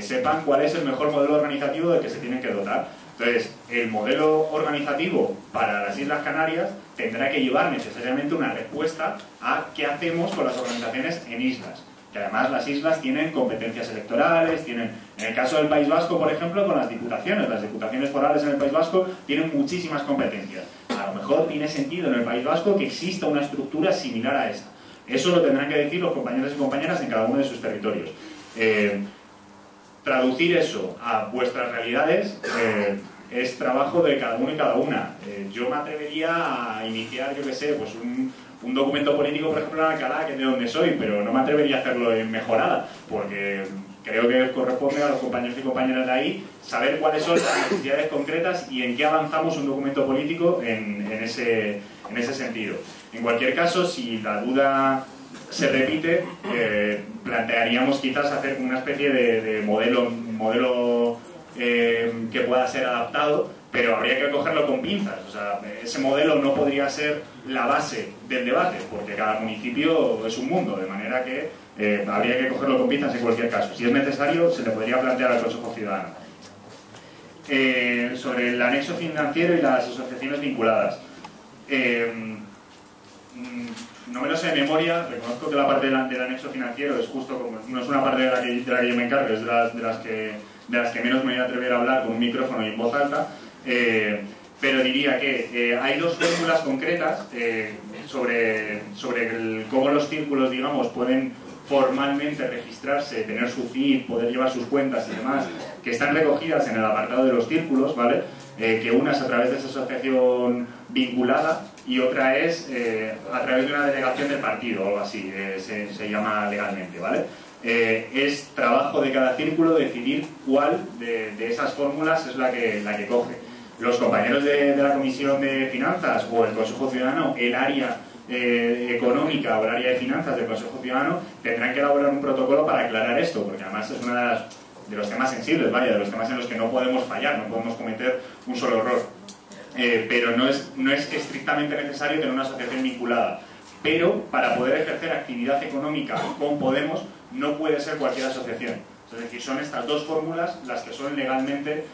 C: sepan cuál es el mejor modelo organizativo del que se tienen que dotar. Entonces, el modelo organizativo para las Islas Canarias tendrá que llevar necesariamente una respuesta a qué hacemos con las organizaciones en islas. Que además las islas tienen competencias electorales, en el caso del País Vasco, por ejemplo, con las diputaciones forales en el País Vasco tienen muchísimas competencias. A lo mejor tiene sentido en el País Vasco que exista una estructura similar a esa. Eso lo tendrán que decir los compañeros y compañeras en cada uno de sus territorios. Traducir eso a vuestras realidades es trabajo de cada uno y cada una. Yo me atrevería a iniciar, yo qué sé, pues un documento político, por ejemplo, en Alcalá, que es de donde soy, pero no me atrevería a hacerlo en Mejorada, porque
P: creo que corresponde a los compañeros y compañeras de ahí saber cuáles son las necesidades concretas y en qué avanzamos un documento político en ese sentido. En cualquier caso, si la duda se repite, plantearíamos quizás hacer una especie de modelo que pueda ser adaptado, pero habría que cogerlo con pinzas. O sea, ese modelo no podría ser la base del debate, porque cada municipio es un mundo, de manera que habría que cogerlo con pinzas en cualquier caso. Si es necesario, se le podría plantear al Consejo Ciudadano. Sobre el anexo financiero y las asociaciones vinculadas. No me lo sé de memoria, reconozco que la parte del anexo financiero es justo como, no es una parte de la que yo me encargo, es de las que menos me voy a atrever a hablar con un micrófono y en voz alta, pero diría que hay dos fórmulas concretas sobre cómo los círculos, digamos, pueden formalmente registrarse, tener su CIF, poder llevar sus cuentas y demás, que están recogidas en el apartado de los círculos, ¿vale? Que una es a través de esa asociación vinculada y otra es a través de una delegación del partido o algo así, se llama legalmente, ¿vale? Es trabajo de cada círculo decidir cuál de esas fórmulas es la que coge. Los compañeros de la Comisión de Finanzas o el Consejo Ciudadano, el área económica o el área de finanzas del Consejo Ciudadano tendrán que elaborar un protocolo para aclarar esto, porque además es uno de los temas sensibles, vaya, de los temas en los que no podemos fallar, no podemos cometer un solo error. Pero no es que estrictamente necesario tener una asociación vinculada, pero para poder ejercer actividad económica con Podemos no puede ser cualquier asociación. Es decir, son estas dos fórmulas las que son legalmente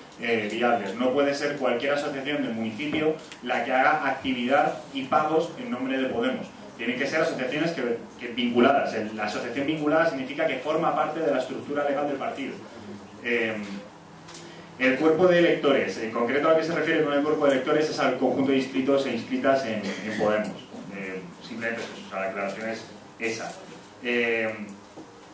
P: viables. No puede ser cualquier asociación del municipio la que haga actividad y pagos en nombre de Podemos. Tienen que ser asociaciones que vinculadas. La asociación vinculada significa que forma parte de la estructura legal del partido. El cuerpo de electores, en concreto a lo que se refiere con el cuerpo de electores es al conjunto de inscritos e inscritas en Podemos. Simplemente eso, o sea, la aclaración es esa.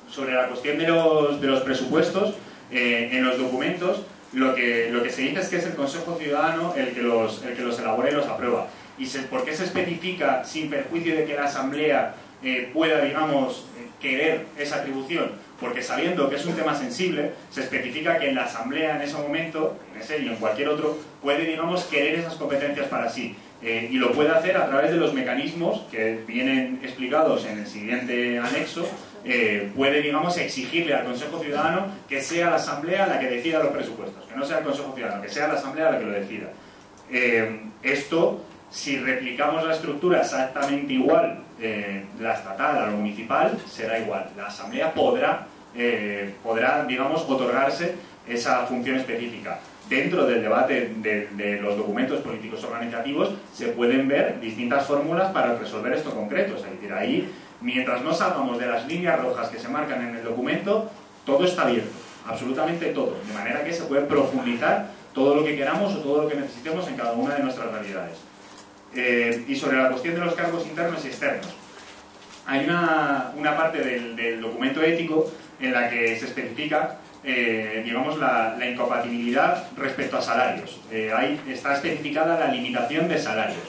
P: Sobre la cuestión de los presupuestos, en los documentos lo que se dice es que es el Consejo Ciudadano el que los elabora y los aprueba. ¿Y por qué se especifica sin perjuicio de que la Asamblea pueda, digamos, querer esa atribución? Porque sabiendo que es un tema sensible, se especifica que en la Asamblea en ese momento, en ese y en cualquier otro, puede, digamos, querer esas competencias para sí. Y lo puede hacer a través de los mecanismos que vienen explicados en el siguiente anexo. Puede, digamos, exigirle al Consejo Ciudadano que sea la Asamblea la que decida los presupuestos, que no sea el Consejo Ciudadano, que sea la Asamblea la que lo decida. Esto, si replicamos la estructura exactamente igual, la estatal a lo municipal, será igual. La Asamblea podrá, digamos, otorgarse esa función específica. Dentro del debate de los documentos políticos organizativos se pueden ver distintas fórmulas para resolver esto concreto. Es decir, ahí, mientras no salgamos de las líneas rojas que se marcan en el documento, todo está abierto, absolutamente todo. De manera que se puede profundizar todo lo que queramos o todo lo que necesitemos en cada una de nuestras realidades. Y sobre la cuestión de los cargos internos y externos. Hay una parte del documento ético en la que se especifica digamos, la incompatibilidad respecto a salarios. Ahí está especificada la limitación de salarios,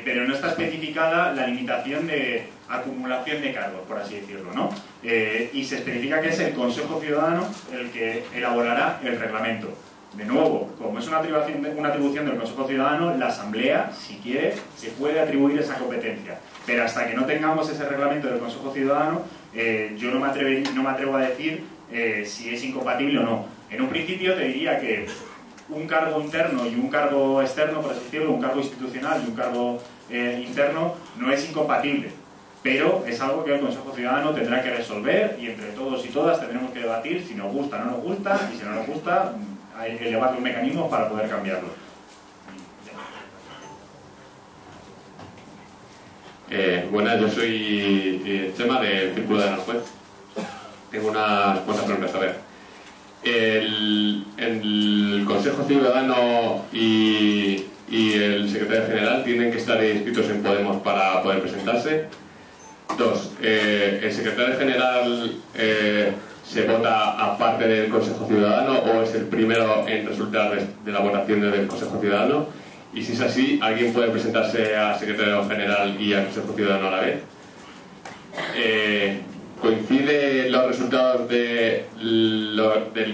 P: pero no está especificada la limitación de acumulación de cargos, por así decirlo, ¿no? Y se especifica que es el Consejo Ciudadano el que elaborará el reglamento. De nuevo, como es una atribución del Consejo Ciudadano, la Asamblea, si quiere, se puede atribuir esa competencia. Pero hasta que no tengamos ese reglamento del Consejo Ciudadano, yo no me atrevo a decir si es incompatible o no. En un principio te diría que un cargo interno y un cargo externo, por así decirlo, un cargo institucional y un cargo interno, no es incompatible. Pero es algo que el Consejo Ciudadano tendrá que resolver y entre todos y todas tendremos que debatir si nos gusta o no nos gusta, y si no nos gusta, hay que llevar los mecanismos para poder cambiarlo.
Q: Buenas, yo soy Chema del Círculo de Aranjuez. Tengo unas cuantas preguntas. A ver, el Consejo Ciudadano y el Secretario General tienen que estar inscritos en Podemos para poder presentarse. Dos, ¿el Secretario General se vota aparte del Consejo Ciudadano o es el primero en resultar de la votación del Consejo Ciudadano? Y si es así, ¿alguien puede presentarse al Secretario General y al Consejo Ciudadano a la vez? ¿coinciden los resultados del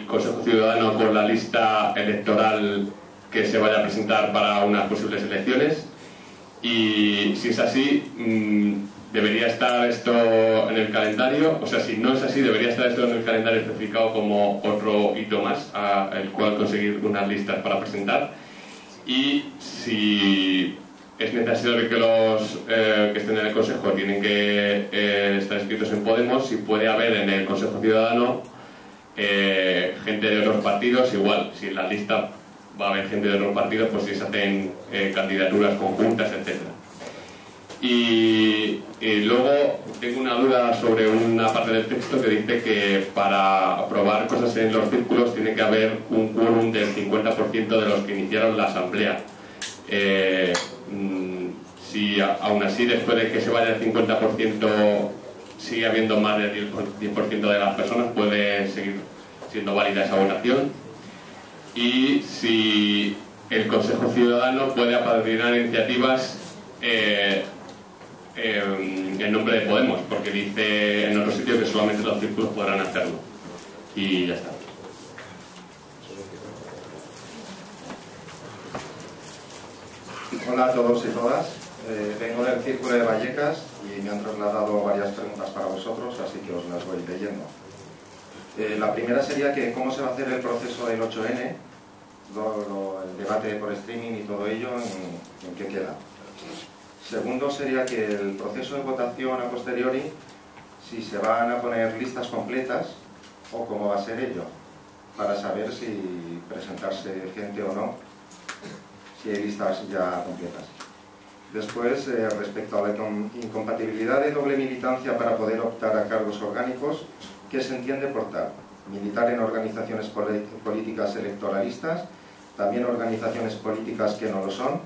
Q: Consejo Ciudadano con la lista electoral que se vaya a presentar para unas posibles elecciones? Y si es así, ¿debería estar esto en el calendario? O sea, si no es así, ¿debería estar esto en el calendario especificado como otro hito más al cual conseguir unas listas para presentar? Y si es necesario que los que estén en el Consejo tienen que estar inscritos en Podemos, si puede haber en el Consejo Ciudadano gente de otros partidos, igual, si en la lista va a haber gente de otros partidos, pues si se hacen candidaturas conjuntas, etcétera. Y luego tengo una duda sobre una parte del texto que dice que para aprobar cosas en los círculos tiene que haber un quórum del 50% de los que iniciaron la asamblea. Si aún así, después de que se vaya el 50%, sigue habiendo más del 10% de las personas, puede seguir siendo válida esa votación. Y si el Consejo Ciudadano puede apadrinar iniciativas en nombre de Podemos, porque dice en otro sitio que solamente los círculos podrán hacerlo. Y ya está.
O: Hola a todos y todas. Vengo del Círculo de Vallecas y me han trasladado varias preguntas para vosotros, así que os las voy leyendo. La primera sería que cómo se va a hacer el proceso del 8N, el debate por streaming y todo ello, en qué queda. Segundo sería que el proceso de votación a posteriori, si se van a poner listas completas o cómo va a ser ello, para saber si presentarse gente o no, si hay listas ya completas. Después, respecto a la incompatibilidad de doble militancia para poder optar a cargos orgánicos, ¿qué se entiende por tal? Militar en organizaciones políticas electoralistas, también organizaciones políticas que no lo son,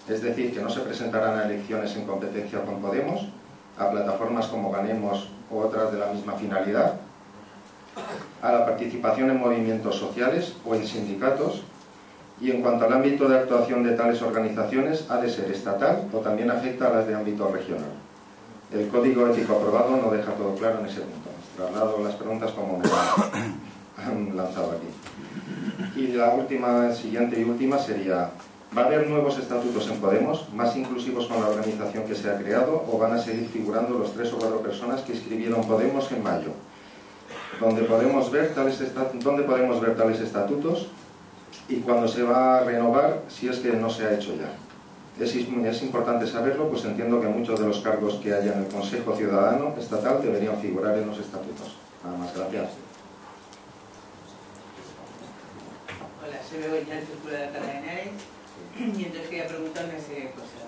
O: es decir, que no se presentarán a elecciones en competencia con Podemos, a plataformas como Ganemos u otras de la misma finalidad, a la participación en movimientos sociales o en sindicatos, y en cuanto al ámbito de actuación de tales organizaciones, ¿ha de ser estatal o también afecta a las de ámbito regional? El código ético aprobado no deja todo claro en ese punto. Traslado las preguntas como me han lanzado aquí. Y la siguiente y última sería: ¿va a haber nuevos estatutos en Podemos, más inclusivos con la organización que se ha creado, o van a seguir figurando los 3 o 4 personas que escribieron Podemos en mayo? ¿Dónde podemos ver tales estatutos? Y cuando se va a renovar, si es que no se ha hecho ya. Es importante saberlo, pues entiendo que muchos de los cargos que haya en el Consejo Ciudadano Estatal deberían figurar en los estatutos. Nada más, gracias.
R: Hola, soy Begoña del Círculo de Alcalá de Henares y entonces quería preguntar una serie de cosas.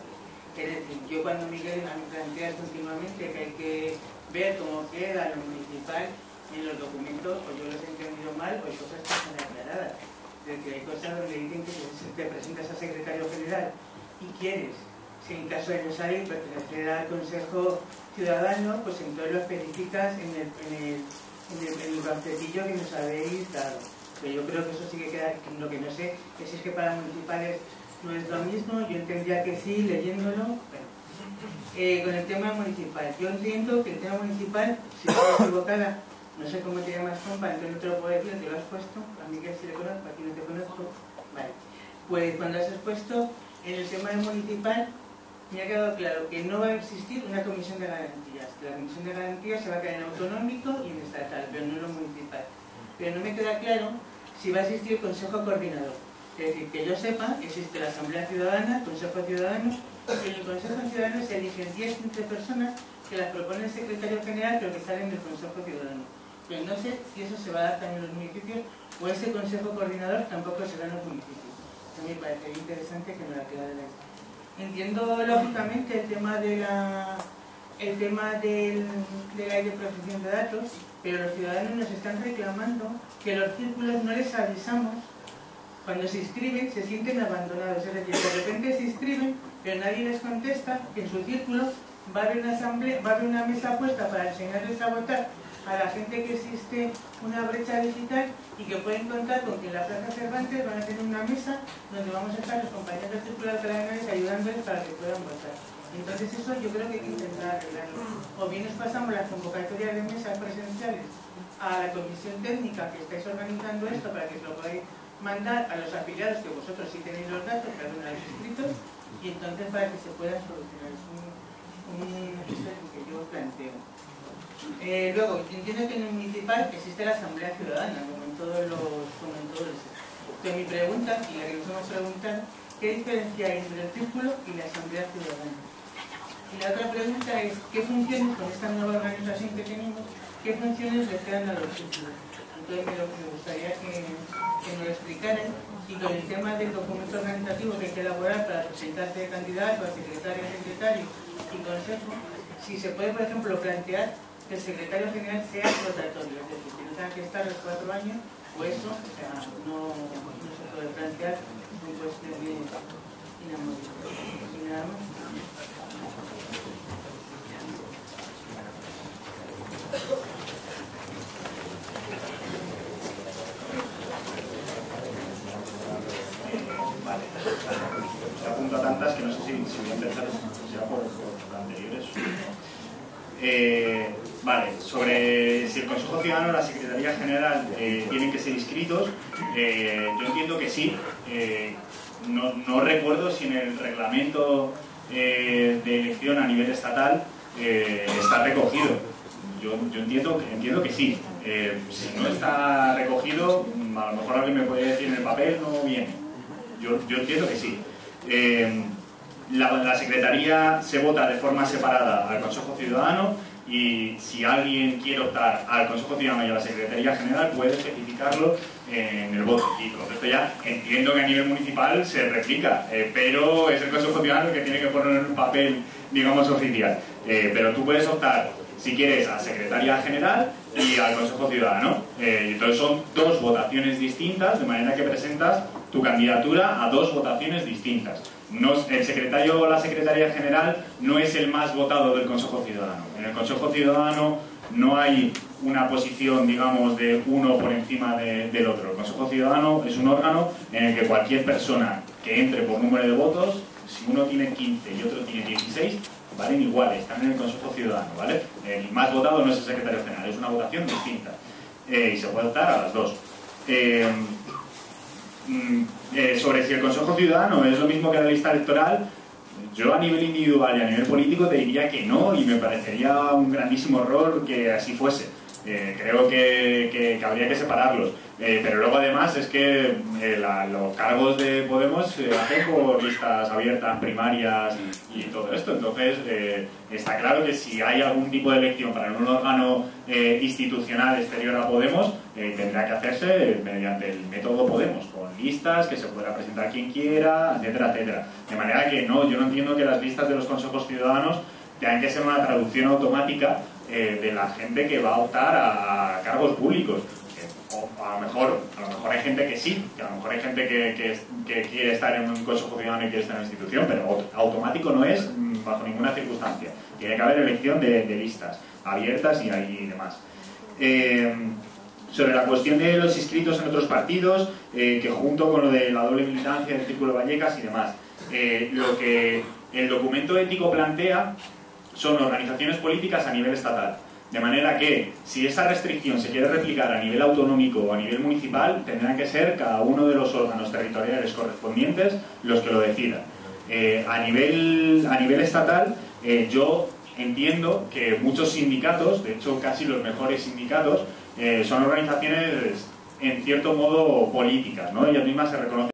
R: Es decir, yo cuando Miguel me plantea continuamente que hay que ver cómo queda lo municipal en los documentos, o yo los he entendido mal, o hay cosas que están aclaradas. Es decir, hay cosas donde dicen que te presentas a secretario general y quieres, si en caso de no salir, pertenecer al Consejo Ciudadano, pues entonces lo especificas en el panfletillo que nos habéis dado. Pero yo creo que eso sí que queda, lo que no sé es si es que para municipales no es lo mismo, yo entendía que sí, leyéndolo. Bueno. Con el tema municipal, yo entiendo que el tema municipal, si estoy equivocada, no sé cómo te llamas, compa, entonces no te lo puedo decir, te lo has puesto, a mí que sí le conozco, a ti no te conozco. Vale. Pues cuando has expuesto en el tema municipal, me ha quedado claro que no va a existir una comisión de garantías, que la comisión de garantías se va a quedar en autonómico y en estatal, pero no en lo municipal. Pero no me queda claro si va a existir consejo coordinador. Es decir, que yo sepa, existe la Asamblea Ciudadana, el Consejo Ciudadano, y en el Consejo Ciudadano se eligen 10-15 personas que las propone el secretario general, pero que salen del Consejo Ciudadano. Pero no sé si eso se va a dar también en los municipios, o ese consejo coordinador tampoco será en los municipios. A mí me parecería interesante que me la quedara esto. Entiendo lógicamente el tema de la ley de protección de datos, pero los ciudadanos nos están reclamando que los círculos no les avisamos. Cuando se inscriben se sienten abandonados, es decir, de repente se inscriben, pero nadie les contesta que en su círculo va a haber una asamblea, va a haber una mesa puesta para enseñarles a votar a la gente que existe una brecha digital y que pueden contar con que en la Plaza Cervantes van a tener una mesa donde vamos a estar los compañeros del Círculo de Alcalá de Henares ayudándoles para que puedan votar. Entonces eso yo creo que hay que intentar arreglarlo. O bien nos pasamos las convocatorias de mesas presenciales a la comisión técnica que estáis organizando esto para que os lo podáis mandar a los afiliados, que vosotros sí tenéis los datos, cada uno de los inscritos, y entonces para que se pueda solucionar. Es un ejercicio que yo os planteo. Luego, entiendo que en el municipal existe la asamblea ciudadana, como en todos los... Pero mi pregunta, y la que nos vamos a preguntar, ¿qué diferencia hay entre el círculo y la asamblea ciudadana? Y la otra pregunta es, ¿qué funciones, con esta nueva organización que tenemos, qué funciones le quedan a los círculos? Entonces me gustaría que nos lo explicaran. Y con el tema del documento organizativo que hay que elaborar para presentarse de candidato a secretario, secretario y consejo, si se puede, por ejemplo, plantear que el secretario general sea rotatorio, es decir, que no tenga que estar los 4 años, o eso, o sea, no se puede plantear un puesto de inamovible. Y nada más.
P: Vale. Se apunto a tantas que no sé si voy a empezar ya por anteriores. Vale, sobre si el Consejo Ciudadano o la Secretaría General tienen que ser inscritos, yo entiendo que sí. No recuerdo si en el reglamento de elección a nivel estatal está recogido. Yo entiendo que sí. Si no está recogido, a lo mejor alguien me puede decir en el papel no viene. Yo entiendo que sí. La Secretaría se vota de forma separada al Consejo Ciudadano, y si alguien quiere optar al Consejo Ciudadano y a la Secretaría General puede especificarlo en el voto. Y con esto ya entiendo que a nivel municipal se replica, pero es el Consejo Ciudadano el que tiene que poner en un papel, digamos, oficial. Pero tú puedes optar, si quieres, a Secretaría General y al Consejo Ciudadano. Entonces son 2 votaciones distintas, de manera que presentas tu candidatura a 2 votaciones distintas. El secretario o la secretaria general no es el más votado del Consejo Ciudadano. En el Consejo Ciudadano no hay una posición, digamos, de uno por encima del otro. El Consejo Ciudadano es un órgano en el que cualquier persona que entre por número de votos, si uno tiene 15 y otro tiene 16, valen iguales, están en el Consejo Ciudadano, ¿vale? El más votado no es el secretario general, es una votación distinta. Y se puede optar a las 2. Sobre si el Consejo Ciudadano es lo mismo que la lista electoral, yo a nivel individual y a nivel político te diría que no, y me parecería un grandísimo error que así fuese. Creo que habría que separarlos, pero luego además es que los cargos de Podemos se hacen por listas abiertas, primarias y todo esto. Entonces está claro que si hay algún tipo de elección para un órgano institucional exterior a Podemos, tendrá que hacerse mediante el método Podemos, con listas que se pueda presentar quien quiera, etcétera, etcétera. De manera que no, yo no entiendo que las listas de los consejos ciudadanos tengan que ser una traducción automática de la gente que va a optar a cargos públicos. O a lo mejor hay gente que sí, que a lo mejor hay gente que quiere estar en un consejo ciudadano y quiere estar en una institución, pero automático no es bajo ninguna circunstancia. Tiene que haber elección de listas abiertas y demás. Sobre la cuestión de los inscritos en otros partidos, que junto con lo de la doble militancia del Círculo Vallecas y demás, lo que el documento ético plantea son organizaciones políticas a nivel estatal. De manera que, si esa restricción se quiere replicar a nivel autonómico o a nivel municipal, tendrán que ser cada uno de los órganos territoriales correspondientes los que lo decidan. A nivel estatal, yo entiendo que muchos sindicatos, de hecho casi los mejores sindicatos, son organizaciones en cierto modo políticas, ¿no? Ellas mismas se reconocen